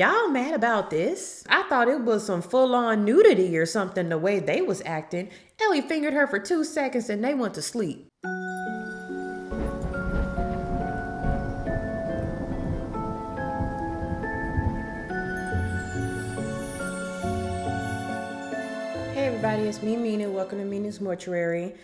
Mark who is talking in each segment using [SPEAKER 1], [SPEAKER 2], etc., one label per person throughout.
[SPEAKER 1] Y'all mad about this? I thought it was some full-on nudity or something the way they was acting. Ellie fingered her for 2 seconds and they went to sleep. Hey everybody, it's me, Mina. Welcome to Mina's Mortuary.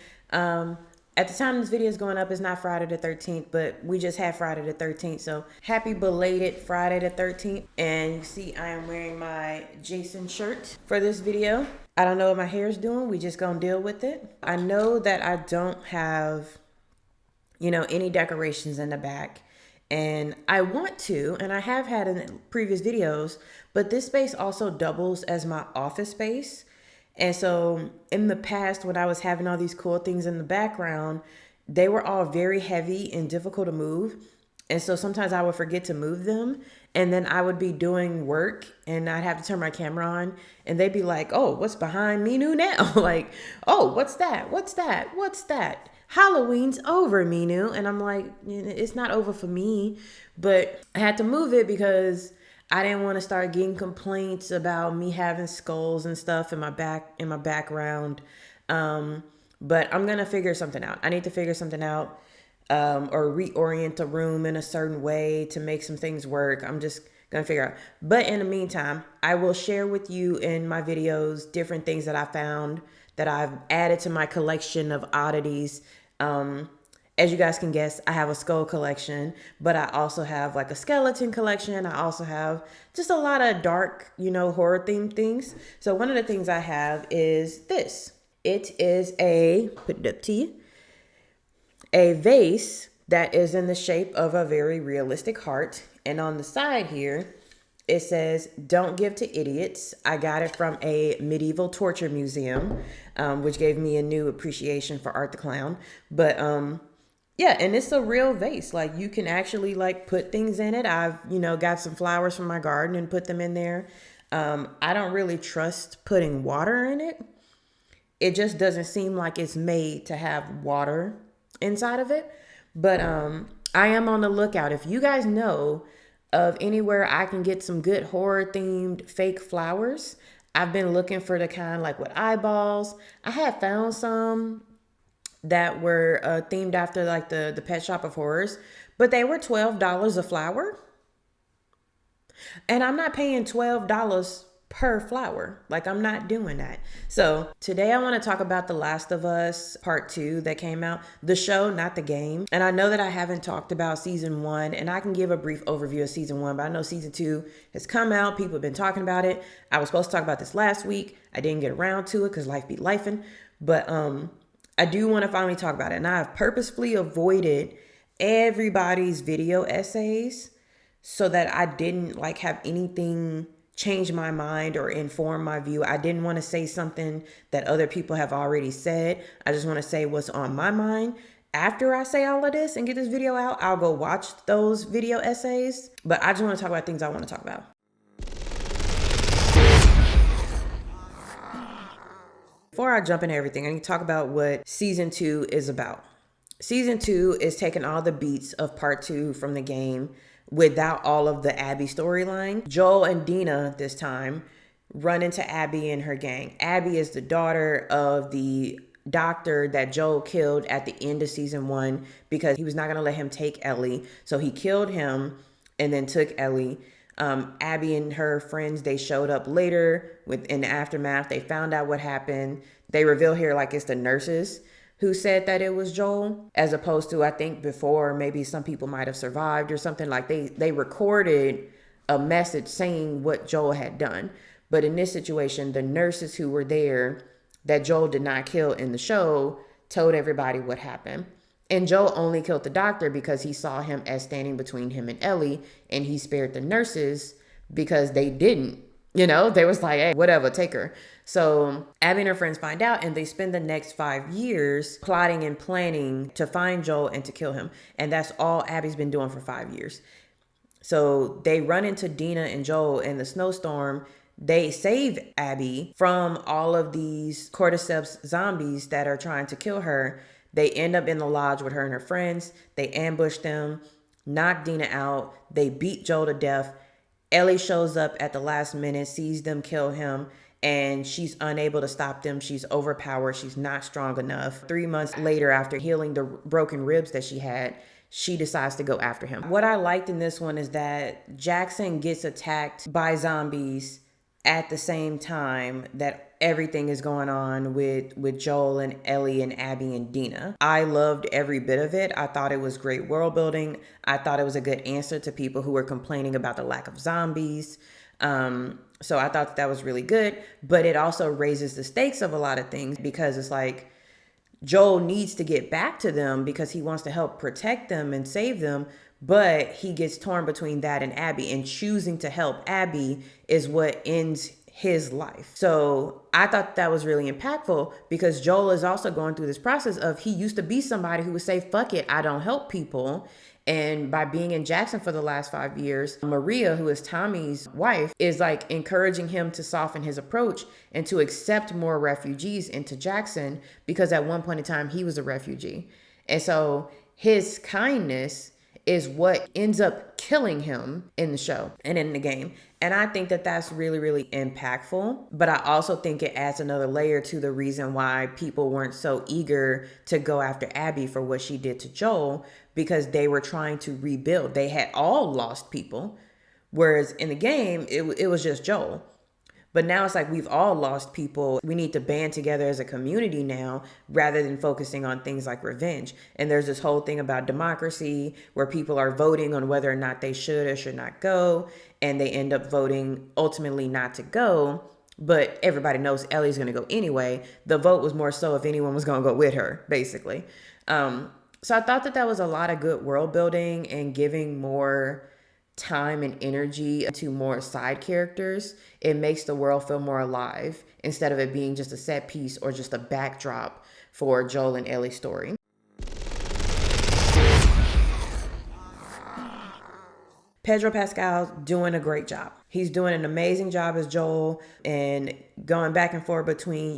[SPEAKER 1] At the time this video is going up, it's not Friday the 13th, but we just had Friday the 13th. So happy belated Friday the 13th. And you see I am wearing my Jason shirt for this video. I don't know what my hair is doing. We just gonna deal with it. I know that I don't have, any decorations in the back. And I want to, and I have had in previous videos, but this space also doubles as my office space. And so in the past, when I was having all these cool things in the background, they were all very heavy and difficult to move. And so sometimes I would forget to move them. And then I would be doing work and I'd have to turn my camera on and they'd be like, oh, what's behind Minu now? Like, oh, what's that? What's that? What's that? Halloween's over, Minu. And I'm like, it's not over for me. But I had to move it because I didn't want to start getting complaints about me having skulls and stuff in my background. But I'm going to figure something out. I need to figure something out, or reorient the room in a certain way to make some things work. I'm just going to figure out. But in the meantime, I will share with you in my videos different things that I found that I've added to my collection of oddities. As you guys can guess, I have a skull collection, but I also have like a skeleton collection. I also have just a lot of dark, horror themed things. So one of the things I have is this. It is put it up to you, a vase that is in the shape of a very realistic heart. And on the side here, it says, don't give to idiots. I got it from a medieval torture museum, which gave me a new appreciation for Art the Clown. But, yeah, and it's a real vase. Like you can actually put things in it. I've, got some flowers from my garden and put them in there. I don't really trust putting water in it. It just doesn't seem like it's made to have water inside of it. But I am on the lookout. If you guys know of anywhere I can get some good horror themed fake flowers, I've been looking for the kind with eyeballs. I had found some that were themed after the Pet Shop of Horrors, but they were $12 a flower. And I'm not paying $12 per flower. I'm not doing that. So today I want to talk about The Last of Us Part 2 that came out. The show, not the game. And I know that I haven't talked about season 1, and I can give a brief overview of season 1, but I know season 2 has come out. People have been talking about it. I was supposed to talk about this last week. I didn't get around to it because life be lifing. But I do want to finally talk about it. And I have purposefully avoided everybody's video essays so that I didn't have anything change my mind or inform my view. I didn't want to say something that other people have already said. I just want to say what's on my mind. After I say all of this and get this video out, I'll go watch those video essays. But I just want to talk about things I want to talk about. Before I jump into everything, I need to talk about what season 2 is about. Season 2 is taking all the beats of part 2 from the game without all of the Abby storyline. Joel and Dina this time run into Abby and her gang. Abby is the daughter of the doctor that Joel killed at the end of season 1 because he was not going to let him take Ellie. So he killed him and then took Ellie. Abby and her friends, they showed up later in the aftermath. They found out what happened. They reveal here it's the nurses who said that it was Joel, as opposed to, I think before, maybe some people might have survived or something. They recorded a message saying what Joel had done. But in this situation, the nurses who were there that Joel did not kill in the show told everybody what happened. And Joel only killed the doctor because he saw him as standing between him and Ellie, and he spared the nurses because they didn't. They was like, hey, whatever, take her. So Abby and her friends find out, and they spend the next 5 years plotting and planning to find Joel and to kill him. And that's all Abby's been doing for 5 years. So they run into Dina and Joel in the snowstorm. They save Abby from all of these cordyceps zombies that are trying to kill her. They end up in the lodge with her and her friends. They ambush them, knock Dina out. They beat Joel to death. Ellie shows up at the last minute, sees them kill him, and she's unable to stop them. She's overpowered. She's not strong enough. 3 months later, after healing the broken ribs that she had, she decides to go after him. What I liked in this one is that Jackson gets attacked by zombies at the same time that everything is going on with Joel and Ellie and Abby and Dina. I loved every bit of it. I thought it was great world building. I thought it was a good answer to people who were complaining about the lack of zombies. So I thought that was really good, but it also raises the stakes of a lot of things, because it's like Joel needs to get back to them because he wants to help protect them and save them, but he gets torn between that and Abby, and choosing to help Abby is what ends his life. So I thought that was really impactful, because Joel is also going through this process of, he used to be somebody who would say, fuck it, I don't help people. And by being in Jackson for the last 5 years, Maria, who is Tommy's wife, is like encouraging him to soften his approach and to accept more refugees into Jackson, because at one point in time he was a refugee. And so his kindness is what ends up killing him in the show and in the game. And I think that that's really, really impactful. But I also think it adds another layer to the reason why people weren't so eager to go after Abby for what she did to Joel, because they were trying to rebuild. They had all lost people, whereas in the game, it was just Joel. But now it's like we've all lost people. We need to band together as a community now, rather than focusing on things like revenge. And there's this whole thing about democracy where people are voting on whether or not they should or should not go. And they end up voting ultimately not to go. But everybody knows Ellie's going to go anyway. The vote was more so if anyone was going to go with her, basically. So I thought that that was a lot of good world building and giving more time and energy to more side characters. It makes the world feel more alive, instead of it being just a set piece or just a backdrop for Joel and Ellie's story. Pedro Pascal's doing a great job. He's doing an amazing job as Joel, and going back and forth between,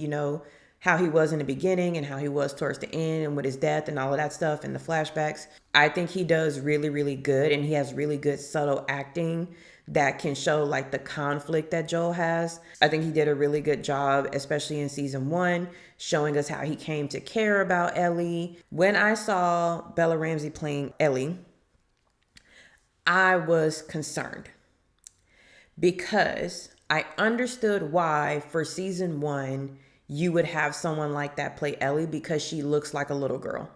[SPEAKER 1] how he was in the beginning and how he was towards the end, and with his death and all of that stuff and the flashbacks. I think he does really, really good, and he has really good subtle acting that can show like the conflict that Joel has. I think he did a really good job, especially in season 1, showing us how he came to care about Ellie. When I saw Bella Ramsey playing Ellie, I was concerned, because I understood why for season 1 you would have someone like that play Ellie, because she looks like a little girl.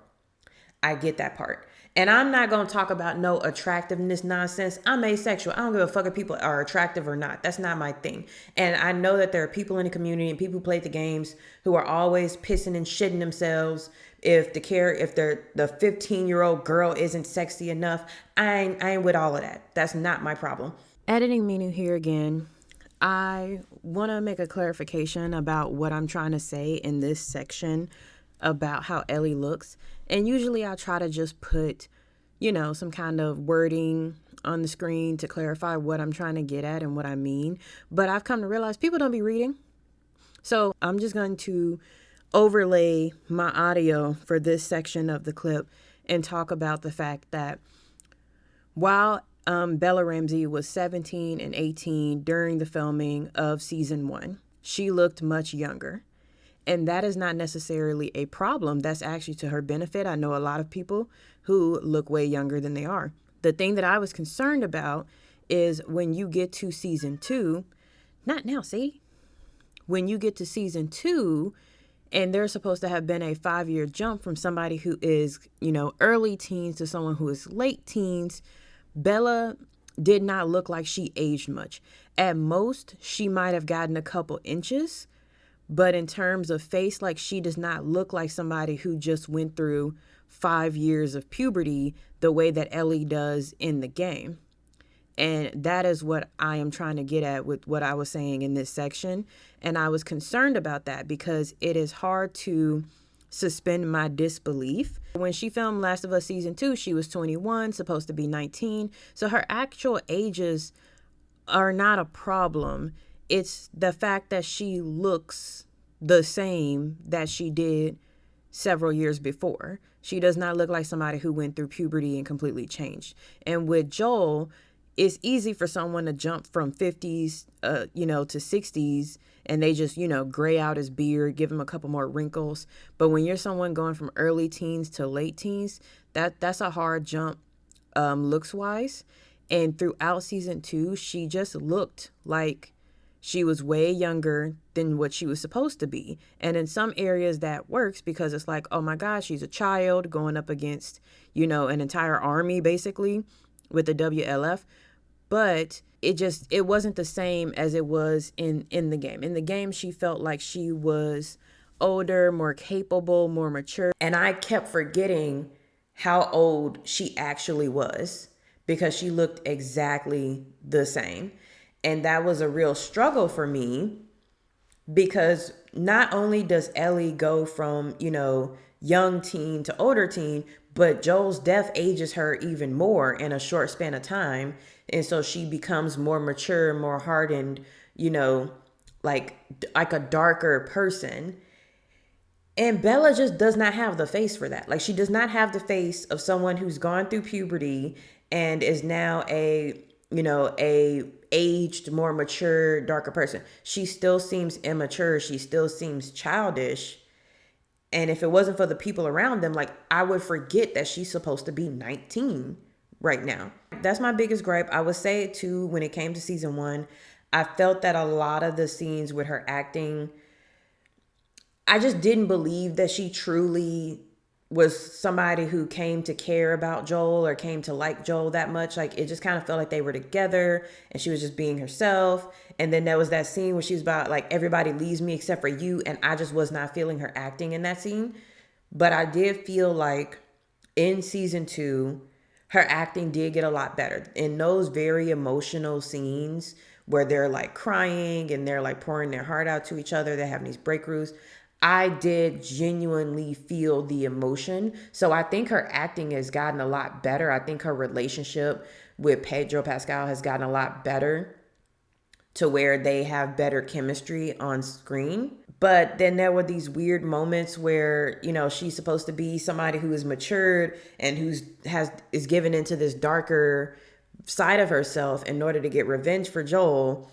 [SPEAKER 1] I get that part. And I'm not going to talk about no attractiveness nonsense. I'm asexual. I don't give a fuck if people are attractive or not. That's not my thing. And I know that there are people in the community and people who play the games who are always pissing and shitting themselves if the 15-year-old girl isn't sexy enough. I ain't with all of that. That's not my problem. Editing Minu here again. I want to make a clarification about what I'm trying to say in this section about how Ellie looks. And usually I try to just put, some kind of wording on the screen to clarify what I'm trying to get at and what I mean. But I've come to realize people don't be reading. So I'm just going to overlay my audio for this section of the clip and talk about the fact that while Bella Ramsey was 17 and 18 during the filming of season 1, she looked much younger. And that is not necessarily a problem. That's actually to her benefit. I know a lot of people who look way younger than they are. The thing that I was concerned about is when you get to season 2, not now, see? When you get to season 2, and there's supposed to have been a 5-year jump from somebody who is, early teens to someone who is late teens, Bella did not look like she aged much. At most, she might have gotten a couple inches, but in terms of face, like, she does not look like somebody who just went through 5 years of puberty the way that Ellie does in the game. And that is what I am trying to get at with what I was saying in this section. And I was concerned about that because it is hard to suspend my disbelief. When she filmed Last of Us season 2, she was 21, supposed to be 19. So her actual ages are not a problem. It's the fact that she looks the same that she did several years before. She does not look like somebody who went through puberty and completely changed. And with Joel, it's easy for someone to jump from 50s, to 60s, and they just, gray out his beard, give him a couple more wrinkles. But when you're someone going from early teens to late teens, that's a hard jump, looks wise. And throughout season 2, she just looked like she was way younger than what she was supposed to be. And in some areas that works because it's like, oh my gosh, she's a child going up against, an entire army basically with the WLF. But it wasn't the same as it was in the game. In the game, she felt like she was older, more capable, more mature. And I kept forgetting how old she actually was because she looked exactly the same. And that was a real struggle for me because not only does Ellie go from, young teen to older teen, but Joel's death ages her even more in a short span of time. And so she becomes more mature, more hardened, like a darker person. And Bella just does not have the face for that. Like, she does not have the face of someone who's gone through puberty and is now a aged, more mature, darker person. She still seems immature. She still seems childish. And if it wasn't for the people around them, like, I would forget that she's supposed to be 19 right now. That's my biggest gripe. I would say it too when it came to season 1. I felt that a lot of the scenes with her acting, I just didn't believe that she truly was somebody who came to care about Joel or came to like Joel that much. Like, it just kind of felt like they were together and she was just being herself. And then there was that scene where she was about like, everybody leaves me except for you. And I just was not feeling her acting in that scene. But I did feel like in season 2, her acting did get a lot better. In those very emotional scenes where they're like crying and they're like pouring their heart out to each other, they're having these breakthroughs, I did genuinely feel the emotion. So I think her acting has gotten a lot better. I think her relationship with Pedro Pascal has gotten a lot better to where they have better chemistry on screen. But then there were these weird moments where, she's supposed to be somebody who is matured and is given into this darker side of herself in order to get revenge for Joel.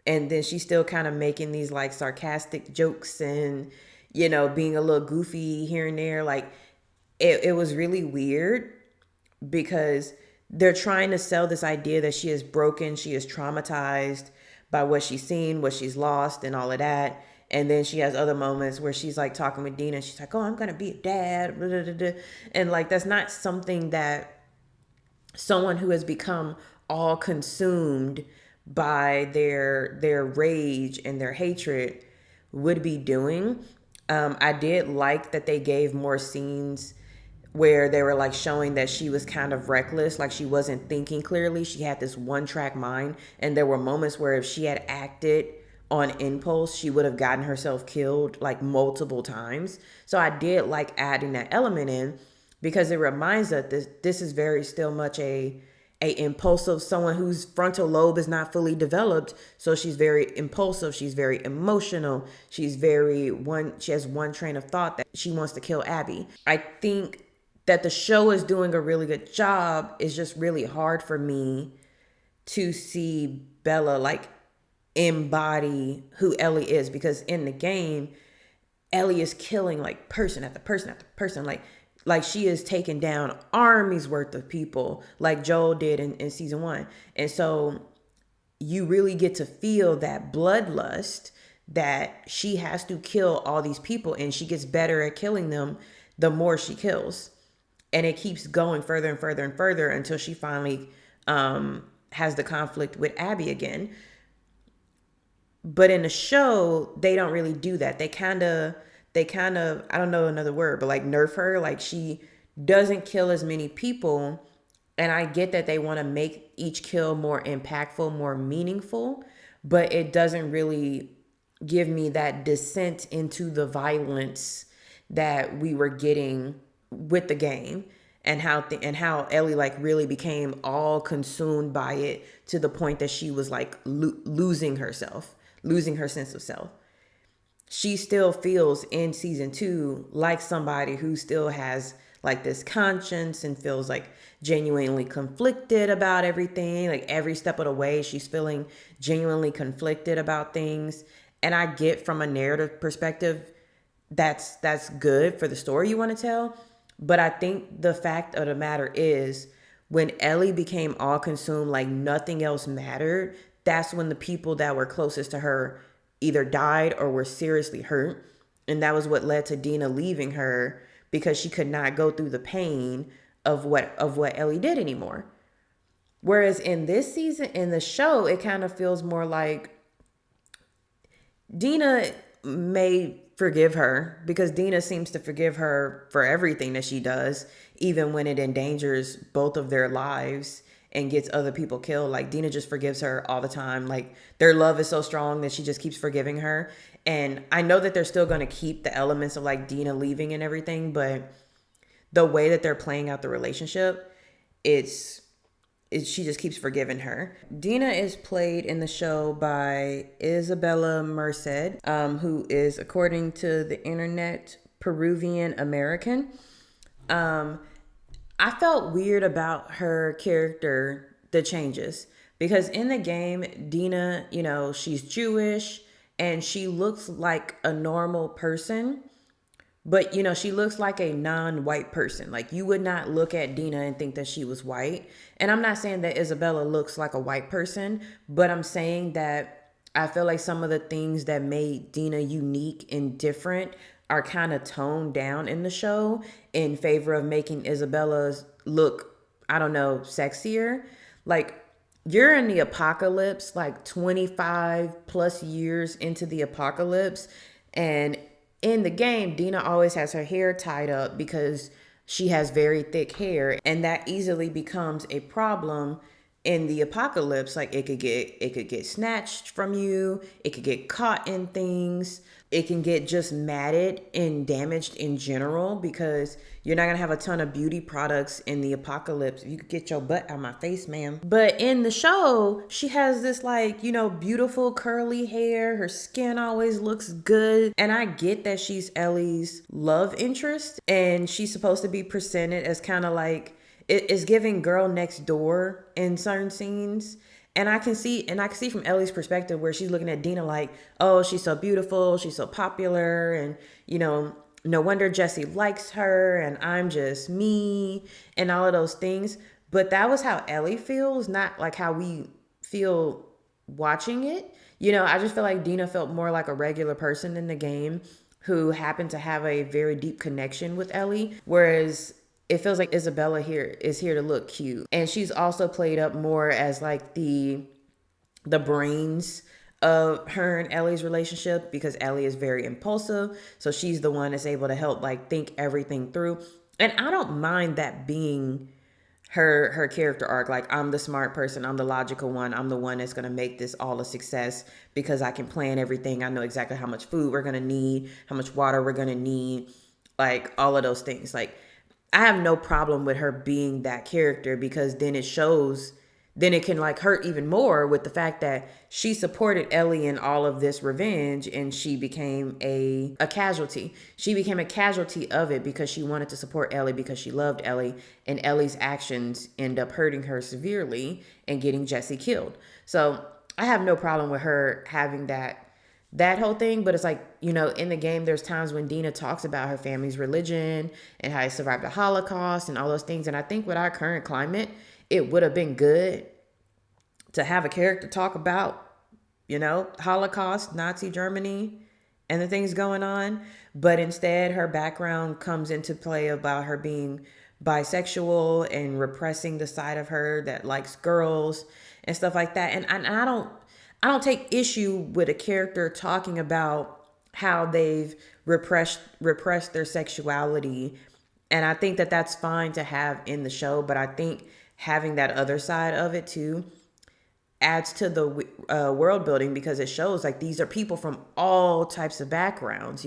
[SPEAKER 1] And then she's still kind of making these like sarcastic jokes and, being a little goofy here and there. Like, it was really weird because they're trying to sell this idea that she is broken, she is traumatized by what she's seen, what she's lost, and all of that. And then she has other moments where she's like talking with Dina and she's like, oh, I'm going to be a dad. Blah, blah, blah, blah. And like, that's not something that someone who has become all consumed by their rage and their hatred would be doing. I did like that they gave more scenes where they were like showing that she was kind of reckless, like she wasn't thinking clearly. She had this one-track mind, and there were moments where if she had acted on impulse, she would have gotten herself killed like multiple times. So I did like adding that element in because it reminds us that this is very still much a impulsive, someone whose frontal lobe is not fully developed. So she's very impulsive, she's very emotional, she has one train of thought that she wants to kill Abby. I think that the show is doing a really good job. It's just really hard for me to see Bella like embody who Ellie is, because in the game, Ellie is killing like person after person after person. Like she is taking down armies worth of people like Joel did in season 1. And so you really get to feel that bloodlust that she has to kill all these people, and she gets better at killing them the more she kills. And it keeps going further and further and further until she finally has the conflict with Abby again. But in the show, they don't really do that. They kind of, I don't know another word, but like nerf her. Like, she doesn't kill as many people. And I get that they want to make each kill more impactful, more meaningful, but it doesn't really give me that descent into the violence that we were getting with the game, and how Ellie like really became all consumed by it to the point that she was like losing herself, losing her sense of self. She still feels in season 2 like somebody who still has like this conscience and feels like genuinely conflicted about everything. Like every step of the way, she's feeling genuinely conflicted about things. And I get from a narrative perspective, that's good for the story you want to tell. But I think the fact of the matter is when Ellie became all consumed, like nothing else mattered, that's when the people that were closest to her either died or were seriously hurt. And that was what led to Dina leaving her because she could not go through the pain of what Ellie did anymore. Whereas in this season, in the show, it kind of feels more like Dina may forgive her because Dina seems to forgive her for everything that she does, even when it endangers both of their lives and gets other people killed. Like Dina just forgives her all the time. Like their love is so strong that she just keeps forgiving her. And I know that they're still going to keep the elements of like Dina leaving and everything, but the way that they're playing out the relationship, it's she just keeps forgiving her. Dina is played in the show by Isabella Merced, who is, according to the internet, Peruvian American. I felt weird about her character, the changes, because in the game, Dina, she's Jewish and she looks like a normal person. But she looks like a non-white person. Like you would not look at Dina and think that she was white. And I'm not saying that Isabella looks like a white person, but I'm saying that I feel like some of the things that made Dina unique and different are kind of toned down in the show in favor of making Isabella's look, I don't know, sexier. Like you're in the apocalypse, like 25 plus years into the apocalypse, and in the game, Dina always has her hair tied up because she has very thick hair, and that easily becomes a problem in the apocalypse. Like it could get snatched from you, it could get caught in things, it can get just matted and damaged in general because you're not gonna have a ton of beauty products in the apocalypse. You could get your butt out of my face, ma'am. But in the show, she has this like, beautiful curly hair. Her skin always looks good. And I get that she's Ellie's love interest and she's supposed to be presented as kind of like, it's giving girl next door in certain scenes. And I can see from Ellie's perspective where she's looking at Dina like, oh, she's so beautiful, she's so popular, and no wonder Jesse likes her, and I'm just me, and all of those things. But that was how Ellie feels, not like how we feel watching it. I just feel like Dina felt more like a regular person in the game who happened to have a very deep connection with Ellie, whereas it feels like Isabella here is here to look cute. And she's also played up more as like the brains of her and Ellie's relationship because Ellie is very impulsive. So she's the one that's able to help like think everything through. And I don't mind that being her character arc. Like I'm the smart person, I'm the logical one, I'm the one that's going to make this all a success because I can plan everything. I know exactly how much food we're going to need, how much water we're going to need, like all of those things. Like I have no problem with her being that character because then it shows, then it can like hurt even more with the fact that she supported Ellie in all of this revenge and she became a casualty. She became a casualty of it because she wanted to support Ellie because she loved Ellie, and Ellie's actions end up hurting her severely and getting Jesse killed. So I have no problem with her having that whole thing. But it's like, in the game, there's times when Dina talks about her family's religion and how they survived the Holocaust and all those things. And I think with our current climate, it would have been good to have a character talk about, Holocaust, Nazi Germany, and the things going on. But instead, her background comes into play about her being bisexual and repressing the side of her that likes girls and stuff like that. And I don't take issue with a character talking about how they've repressed their sexuality. And I think that that's fine to have in the show, but I think having that other side of it too adds to the world building because it shows like these are people from all types of backgrounds,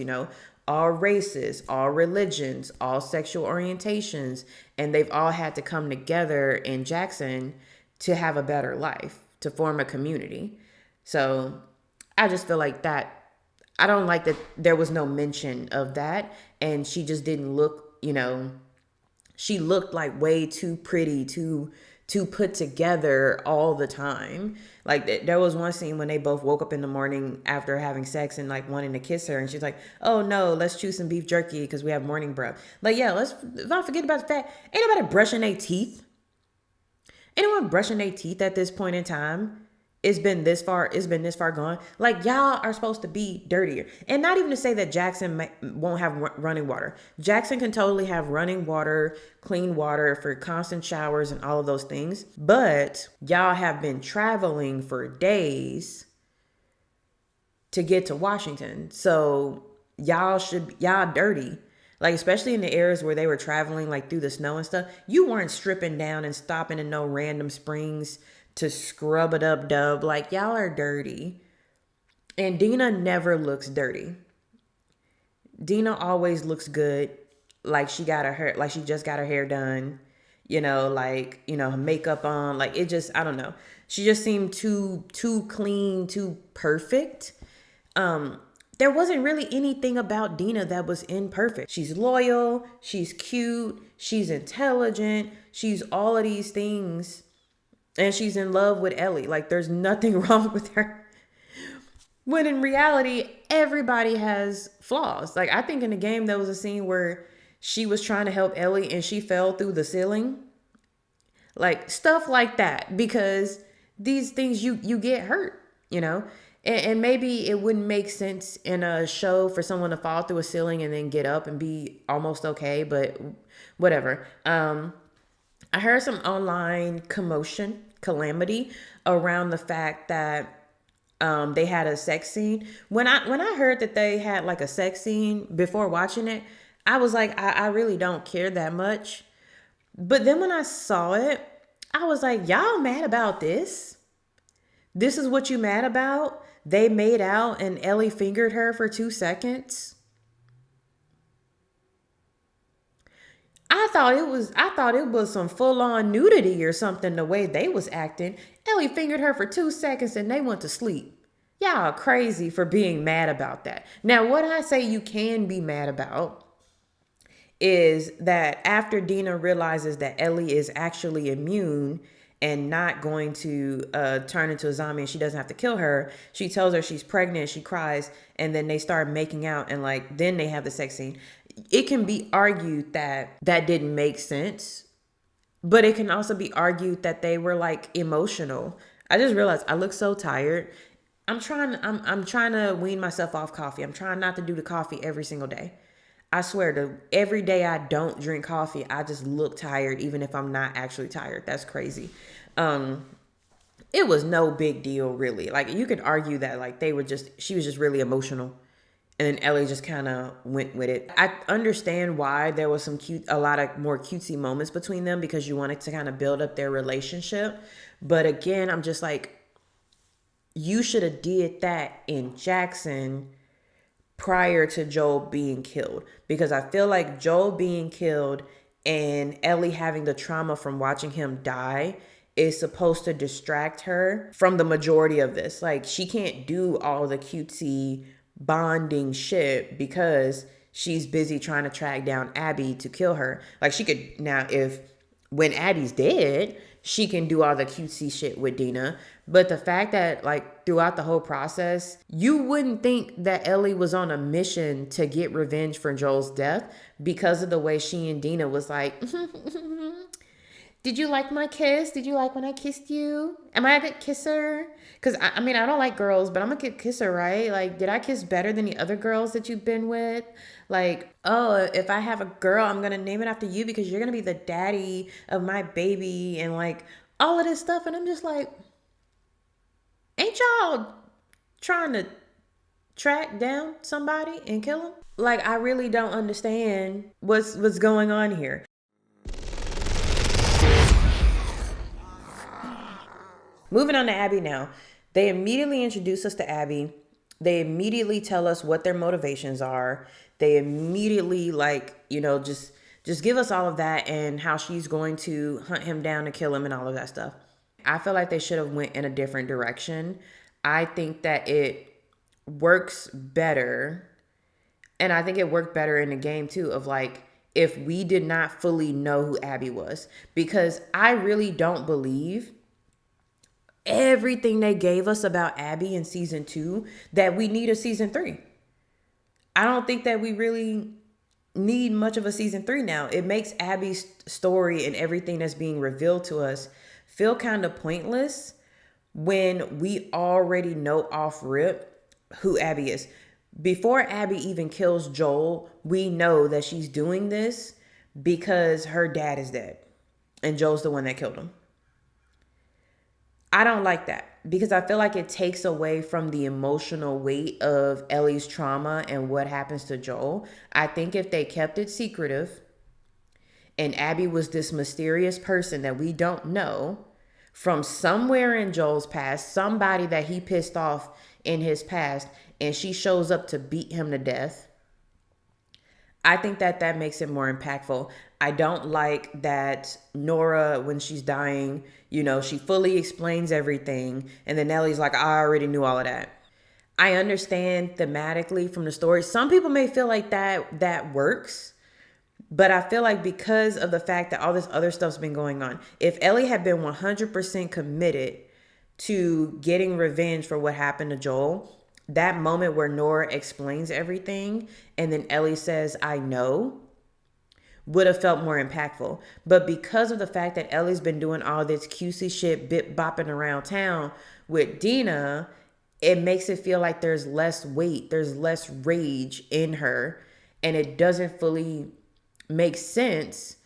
[SPEAKER 1] all races, all religions, all sexual orientations, and they've all had to come together in Jackson to have a better life, to form a community. So I just feel like that. I don't like that there was no mention of that. And she just didn't look, She looked like way too pretty, too put together all the time. Like there was one scene when they both woke up in the morning after having sex and like wanting to kiss her, and she's like, "Oh no, let's chew some beef jerky because we have morning breath." Like, yeah, let's not forget about the fact ain't nobody brushing their teeth. Anyone brushing their teeth at this point in time? It's been this far gone. Like, y'all are supposed to be dirtier. And not even to say that Jackson won't have running water. Jackson can totally have running water, clean water for constant showers and all of those things. But y'all have been traveling for days to get to Washington. So y'all dirty. Like, especially in the areas where they were traveling, like through the snow and stuff, you weren't stripping down and stopping in no random springs to scrub it up dub. Like, y'all are dirty. And Dina never looks dirty. Dina always looks good. Like she got her hair, like she just got her hair done. Like, her makeup on. Like, it just, I don't know. She just seemed too clean, too perfect. There wasn't really anything about Dina that was imperfect. She's loyal, she's cute, she's intelligent, she's all of these things. And she's in love with Ellie. Like, there's nothing wrong with her. When in reality, everybody has flaws. Like, I think in the game, there was a scene where she was trying to help Ellie and she fell through the ceiling. Like, stuff like that. Because these things, you get hurt, And maybe it wouldn't make sense in a show for someone to fall through a ceiling and then get up and be almost okay, but whatever. I heard some online calamity around the fact that they had a sex scene. When I heard that they had like a sex scene before watching it, I was like, I really don't care that much. But then when I saw it, I was like, y'all mad about this? This is what you mad about? They made out and Ellie fingered her for 2 seconds. I thought it was some full-on nudity or something the way they was acting. Ellie fingered her for 2 seconds and they went to sleep. Y'all are crazy for being mad about that. Now, what I say you can be mad about is that after Dina realizes that Ellie is actually immune and not going to turn into a zombie and she doesn't have to kill her, she tells her she's pregnant, she cries, and then they start making out and like then they have the sex scene. It can be argued that that didn't make sense, but it can also be argued that they were like emotional. I just realized I look so tired. I'm trying to wean myself off coffee. I'm trying not to do the coffee every single day. I swear to every day I don't drink coffee, I just look tired even if I'm not actually tired. That's crazy. It was no big deal really. Like you could argue that like she was just really emotional. And then Ellie just kind of went with it. I understand why there was a lot of more cutesy moments between them because you wanted to kind of build up their relationship. But again, I'm just like, you should have did that in Jackson prior to Joel being killed. Because I feel like Joel being killed and Ellie having the trauma from watching him die is supposed to distract her from the majority of this. Like she can't do all the cutesy bonding shit because she's busy trying to track down Abby to kill her. Like she could now, if when Abby's dead, she can do all the cutesy shit with Dina. But the fact that like throughout the whole process, you wouldn't think that Ellie was on a mission to get revenge for Joel's death because of the way she and Dina was like, did you like my kiss? Did you like when I kissed you? Am I a good kisser? Because, I mean, I don't like girls, but I'm a good kisser, right? Like, did I kiss better than the other girls that you've been with? Like, oh, if I have a girl, I'm going to name it after you because you're going to be the daddy of my baby and, like, all of this stuff. And I'm just like, ain't y'all trying to track down somebody and kill them? Like, I really don't understand what's going on here. Moving on to Abby now. They immediately introduce us to Abby. They immediately tell us what their motivations are. They immediately just give us all of that and how she's going to hunt him down and kill him and all of that stuff. I feel like they should have went in a different direction. I think that it works better. And I think it worked better in the game too of like, if we did not fully know who Abby was. Because I really don't believe everything they gave us about Abby in season 2 that we need a season 3. I don't think that we really need much of a season 3 now. It makes Abby's story and everything that's being revealed to us feel kind of pointless when we already know off rip who Abby is. Before Abby even kills Joel, we know that she's doing this because her dad is dead and Joel's the one that killed him. I don't like that because I feel like it takes away from the emotional weight of Ellie's trauma and what happens to Joel. I think if they kept it secretive and Abby was this mysterious person that we don't know from somewhere in Joel's past, somebody that he pissed off in his past, and she shows up to beat him to death, I think that that makes it more impactful. I don't like that Nora, when she's dying, you know, she fully explains everything. And then Ellie's like, I already knew all of that. I understand thematically from the story. Some people may feel like that works. But I feel like because of the fact that all this other stuff's been going on, if Ellie had been 100% committed to getting revenge for what happened to Joel, that moment where Nora explains everything and then Ellie says, I know, would have felt more impactful. But because of the fact that Ellie's been doing all this cutesy shit, bip bopping around town with Dina, it makes it feel like there's less weight, there's less rage in her, and it doesn't fully make sense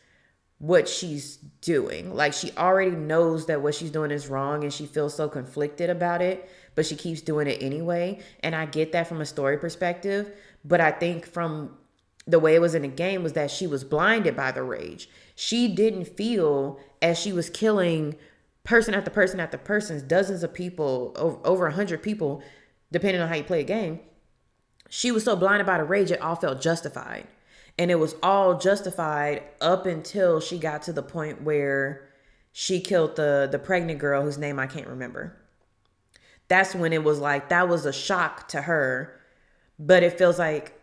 [SPEAKER 1] what she's doing. Like, she already knows that what she's doing is wrong and she feels so conflicted about it, but she keeps doing it anyway. And I get that from a story perspective, but I think from the way it was in the game was that she was blinded by the rage. She didn't feel, as she was killing person after person after person, dozens of people, over 100 people, depending on how you play a game, she was so blinded by the rage, it all felt justified. And it was all justified up until she got to the point where she killed the pregnant girl whose name I can't remember. That's when it was like, that was a shock to her. But it feels like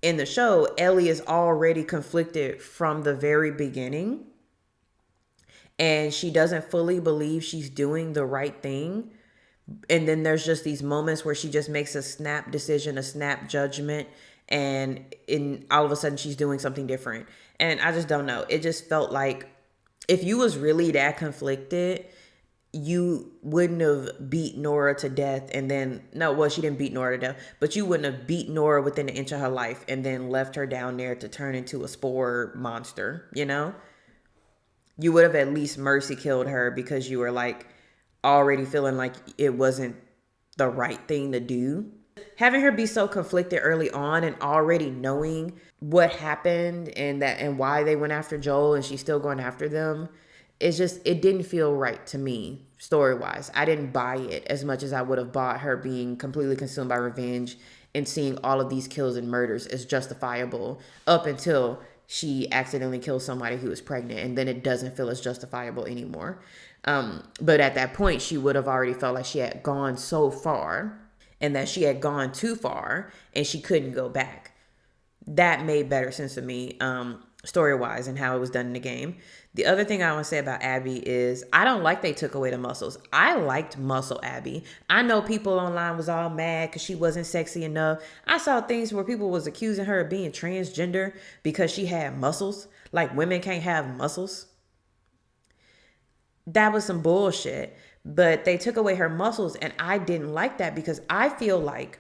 [SPEAKER 1] in the show, Ellie is already conflicted from the very beginning. And she doesn't fully believe she's doing the right thing. And then there's just these moments where she just makes a snap decision, a snap judgment, and all of a sudden she's doing something different. And I just don't know. It just felt like if you was really that conflicted, you wouldn't have beat Nora to death and then, no, well, she didn't beat Nora to death, but you wouldn't have beat Nora within an inch of her life and then left her down there to turn into a spore monster, you know? You would have at least mercy killed her because you were like already feeling like it wasn't the right thing to do. Having her be so conflicted early on and already knowing what happened and why they went after Joel and she's still going after them, it didn't feel right to me story-wise. I didn't buy it as much as I would have bought her being completely consumed by revenge and seeing all of these kills and murders as justifiable up until she accidentally kills somebody who was pregnant, and then it doesn't feel as justifiable anymore. But at that point, she would have already felt like she had gone so far and that she had gone too far and she couldn't go back. That made better sense to me, story-wise, and how it was done in the game. The other thing I want to say about Abby is I don't like they took away the muscles. I liked muscle Abby. I know people online was all mad because she wasn't sexy enough. I saw things where people was accusing her of being transgender because she had muscles. Like, women can't have muscles. That was some bullshit. But they took away her muscles, and I didn't like that because I feel like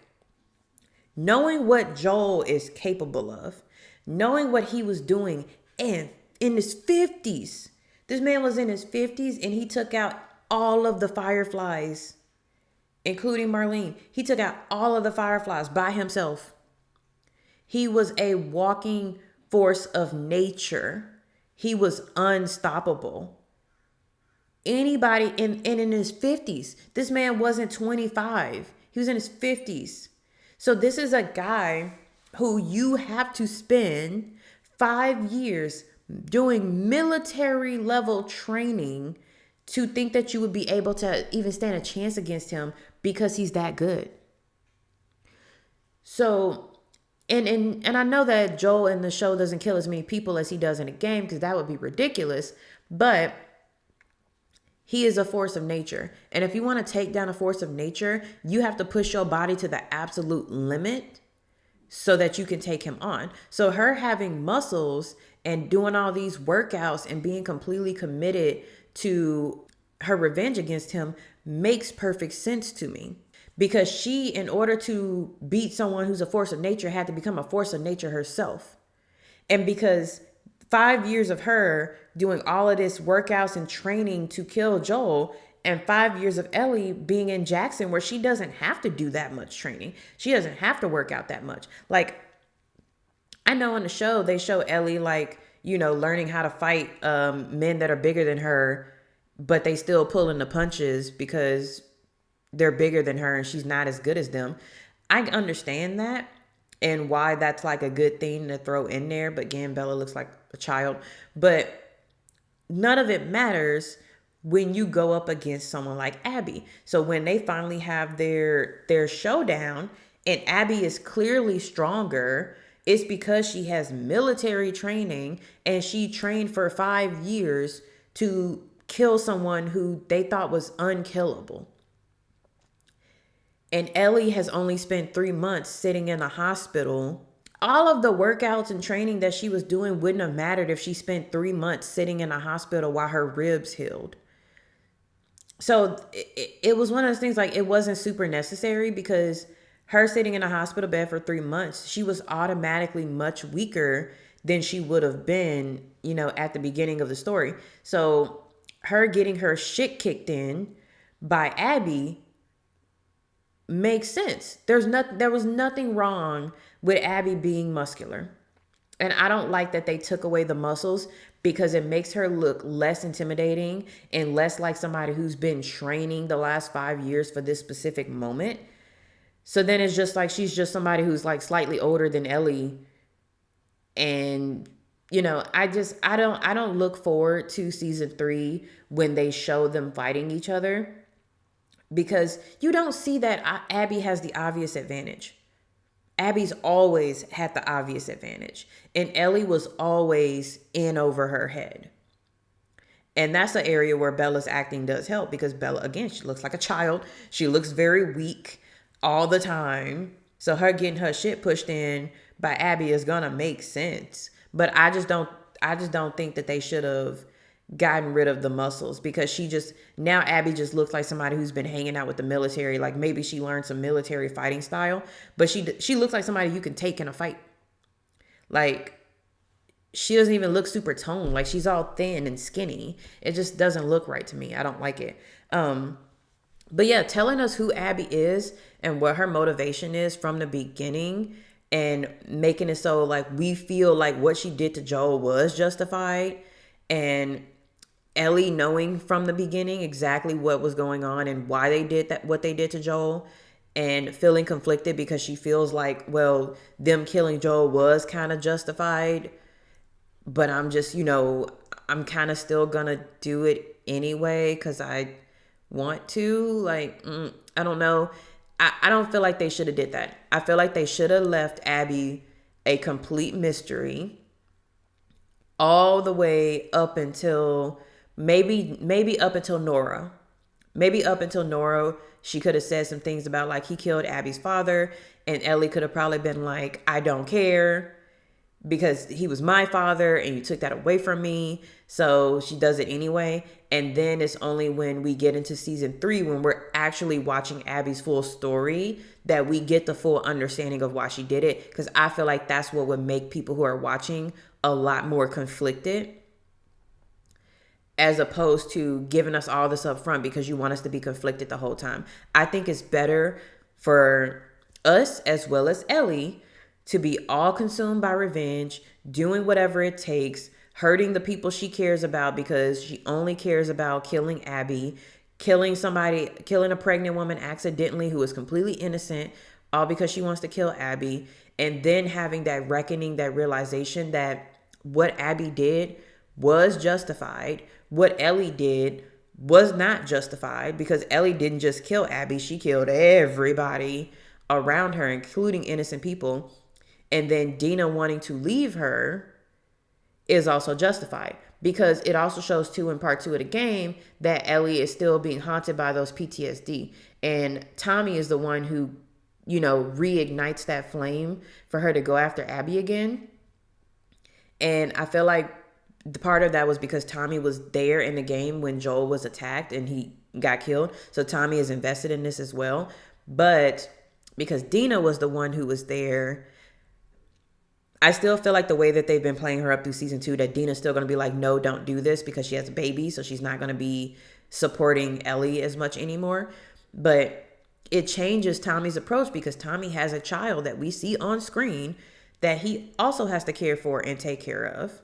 [SPEAKER 1] knowing what Joel is capable of, knowing what he was doing in his 50s. This man was in his 50s and he took out all of the fireflies, including Marlene. He took out all of the fireflies by himself. He was a walking force of nature. He was unstoppable. Anybody in his 50s, this man wasn't 25. He was in his 50s. So this is a guy who you have to spend 5 years doing military level training to think that you would be able to even stand a chance against him because he's that good. So And I know that Joel in the show doesn't kill as many people as he does in a game, because that would be ridiculous. But he is a force of nature. And if you want to take down a force of nature, you have to push your body to the absolute limit so that you can take him on. So her having muscles and doing all these workouts and being completely committed to her revenge against him makes perfect sense to me. Because she, in order to beat someone who's a force of nature, had to become a force of nature herself. And because 5 years of her doing all of this workouts and training to kill Joel, and 5 years of Ellie being in Jackson where she doesn't have to do that much training. She doesn't have to work out that much. Like, I know on the show, they show Ellie like, learning how to fight men that are bigger than her, but they still pulling the punches because they're bigger than her and she's not as good as them. I understand that and why that's like a good thing to throw in there. But again, Bella looks like a child. But none of it matters when you go up against someone like Abby. So when they finally have their showdown and Abby is clearly stronger, it's because she has military training and she trained for 5 years to kill someone who they thought was unkillable. And Ellie has only spent 3 months sitting in a hospital. All of the workouts and training that she was doing wouldn't have mattered if she spent 3 months sitting in a hospital while her ribs healed. So it was one of those things, like, it wasn't super necessary, because her sitting in a hospital bed for 3 months, she was automatically much weaker than she would have been, at the beginning of the story. So her getting her shit kicked in by Abby makes sense. There was nothing wrong with Abby being muscular. And I don't like that they took away the muscles, because it makes her look less intimidating and less like somebody who's been training the last 5 years for this specific moment. So then it's just like she's just somebody who's like slightly older than Ellie. And I don't look forward to season 3 when they show them fighting each other, because you don't see that Abby has the obvious advantage. Abby's always had the obvious advantage. And Ellie was always in over her head. And that's an area where Bella's acting does help, because Bella, again, she looks like a child. She looks very weak all the time. So her getting her shit pushed in by Abby is gonna make sense. But I just don't think that they should have gotten rid of the muscles, because now Abby just looks like somebody who's been hanging out with the military. Like, maybe she learned some military fighting style, but she looks like somebody you can take in a fight. Like, she doesn't even look super toned. Like, she's all thin and skinny. It just doesn't look right to me. I don't like it. But yeah, telling us who Abby is and what her motivation is from the beginning, and making it so like we feel like what she did to Joel was justified, and Ellie knowing from the beginning exactly what was going on and why they did that, what they did to Joel, and feeling conflicted because she feels like, well, them killing Joel was kind of justified, but I'm just, I'm kind of still gonna do it anyway because I want to. Like, I don't know. I don't feel like they should have did that. I feel like they should have left Abby a complete mystery all the way up until maybe up until Nora. Maybe up until Nora, she could have said some things about like he killed Abby's father, and Ellie could have probably been like, I don't care because he was my father and you took that away from me. So she does it anyway. And then it's only when we get into season 3, when we're actually watching Abby's full story, that we get the full understanding of why she did it. Because I feel like that's what would make people who are watching a lot more conflicted, as opposed to giving us all this up front because you want us to be conflicted the whole time. I think it's better for us as well as Ellie to be all consumed by revenge, doing whatever it takes, hurting the people she cares about because she only cares about killing Abby, killing a pregnant woman accidentally who is completely innocent, all because she wants to kill Abby, and then having that reckoning, that realization that what Abby did was justified. What Ellie did was not justified, because Ellie didn't just kill Abby, she killed everybody around her, including innocent people. And then Dina wanting to leave her is also justified, because it also shows too in part 2 of the game that Ellie is still being haunted by those PTSD. And Tommy is the one who, reignites that flame for her to go after Abby again. And I feel like the part of that was because Tommy was there in the game when Joel was attacked and he got killed. So Tommy is invested in this as well. But because Dina was the one who was there, I still feel like the way that they've been playing her up through season 2, that Dina's still going to be like, no, don't do this, because she has a baby. So she's not going to be supporting Ellie as much anymore. But it changes Tommy's approach, because Tommy has a child that we see on screen that he also has to care for and take care of.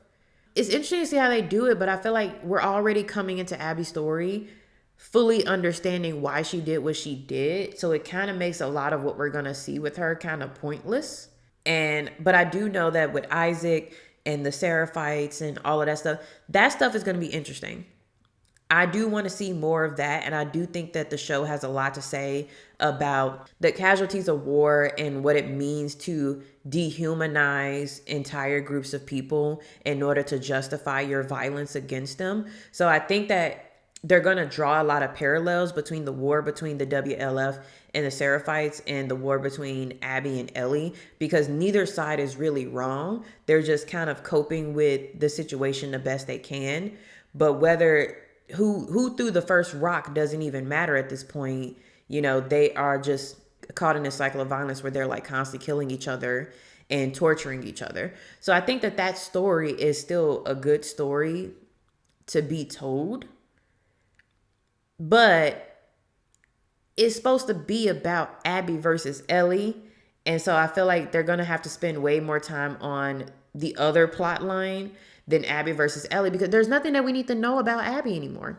[SPEAKER 1] It's interesting to see how they do it, but I feel like we're already coming into Abby's story fully understanding why she did what she did. So it kind of makes a lot of what we're going to see with her kind of pointless. But I do know that with Isaac and the Seraphites and all of that stuff is going to be interesting. I do want to see more of that. And I do think that the show has a lot to say about the casualties of war and what it means to dehumanize entire groups of people in order to justify your violence against them. So I think that they're going to draw a lot of parallels between the war between the WLF and the Seraphites and the war between Abby and Ellie, because neither side is really wrong. They're just kind of coping with the situation the best they can. But whether who threw the first rock doesn't even matter at this point. They are just caught in this cycle of violence where they're like constantly killing each other and torturing each other. So I think that story is still a good story to be told. But it's supposed to be about Abby versus Ellie. And so I feel like they're going to have to spend way more time on the other plot line than Abby versus Ellie, because there's nothing that we need to know about Abby anymore.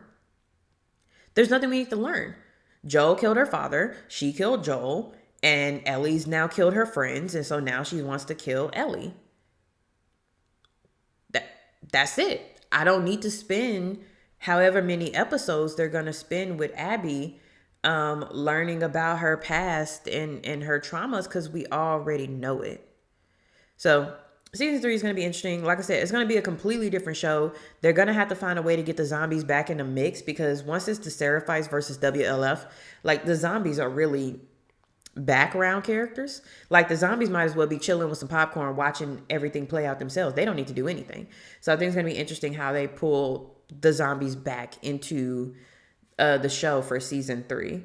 [SPEAKER 1] There's nothing we need to learn. Joel killed her father. She killed Joel. And Ellie's now killed her friends. And so now she wants to kill Ellie. That's it. I don't need to spend however many episodes they're going to spend with Abby learning about her past and her traumas, because we already know it. So season 3 is going to be interesting. Like I said, it's going to be a completely different show. They're going to have to find a way to get the zombies back in the mix, because once it's the Seraphites versus WLF, like the zombies are really background characters. Like the zombies might as well be chilling with some popcorn watching everything play out themselves. They don't need to do anything. So I think it's going to be interesting how they pull the zombies back into the show for season 3.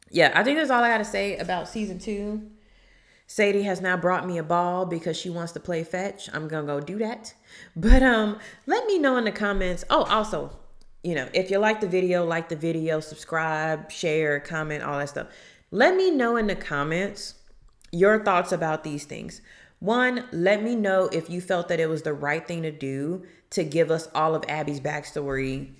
[SPEAKER 1] Yeah, I think that's all I got to say about season 2. Sadie has now brought me a ball because she wants to play fetch. I'm going to go do that. But let me know in the comments. Oh, also, if you like the video, subscribe, share, comment, all that stuff. Let me know in the comments your thoughts about these things. One, let me know if you felt that it was the right thing to do to give us all of Abby's backstory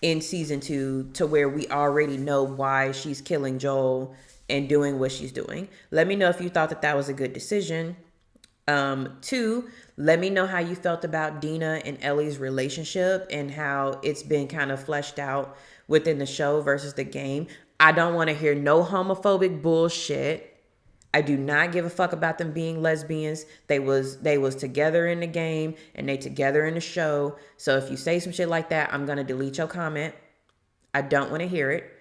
[SPEAKER 1] in season 2, to where we already know why she's killing Joel and doing what she's doing. Let me know if you thought that was a good decision. 2, let me know how you felt about Dina and Ellie's relationship and how it's been kind of fleshed out within the show versus the game. I don't want to hear no homophobic bullshit. I do not give a fuck about them being lesbians. They was together in the game and they together in the show. So if you say some shit like that, I'm going to delete your comment. I don't want to hear it.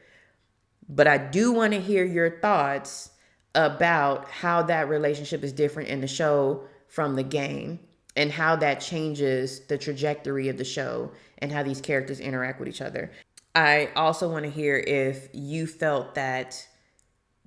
[SPEAKER 1] But I do want to hear your thoughts about how that relationship is different in the show from the game, and how that changes the trajectory of the show and how these characters interact with each other. I also want to hear if you felt that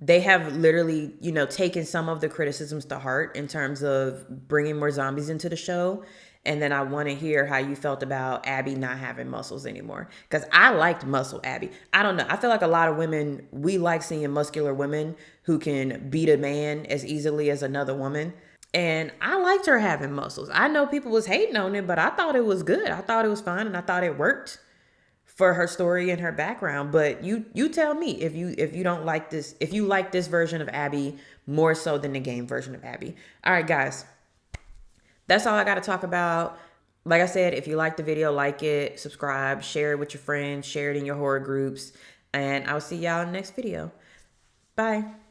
[SPEAKER 1] they have literally, taken some of the criticisms to heart in terms of bringing more zombies into the show. And then I want to hear how you felt about Abby not having muscles anymore. Because I liked muscle Abby. I don't know. I feel like a lot of women, we like seeing muscular women who can beat a man as easily as another woman. And I liked her having muscles. I know people was hating on it, but I thought it was good. I thought it was fine, and I thought it worked for her story and her background. But you tell me if you don't like this, if you like this version of Abby more so than the game version of Abby. All right, guys. That's all I got to talk about. Like I said, if you like the video, like it, subscribe, share it with your friends, share it in your horror groups, and I'll see y'all in the next video. Bye.